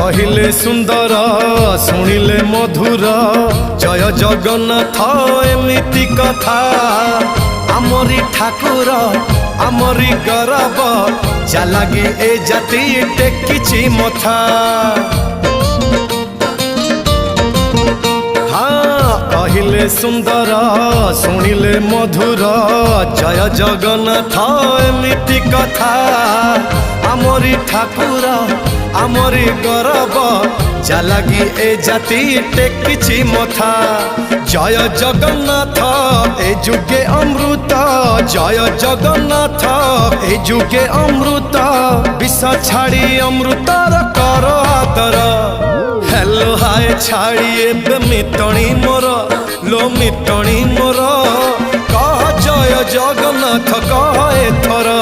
कहिले सुंदर शुणिले मधुर जय जगन्नाथ एमिति कथा आमरी ठाकुर आमरी गौरव जालागी ए जाति टेकिछि मथा। हाँ कहिले सुंदर शुणिले मधुर जय जगन्नाथ एमिति कथा आमरी ठाकुर आमरी गौरव जालागी ए जाति टेकिछि मथा। जय जगन्नाथ ए जुगे अमृत जय जगन्नाथ ए जुगे अमृत विष छाड़ी अमृतर कर आदर। हेलो हाय छाड़ी एबे मिटणी मोर लो मिटणी मोर कह जय जगन्नाथ कह एथर।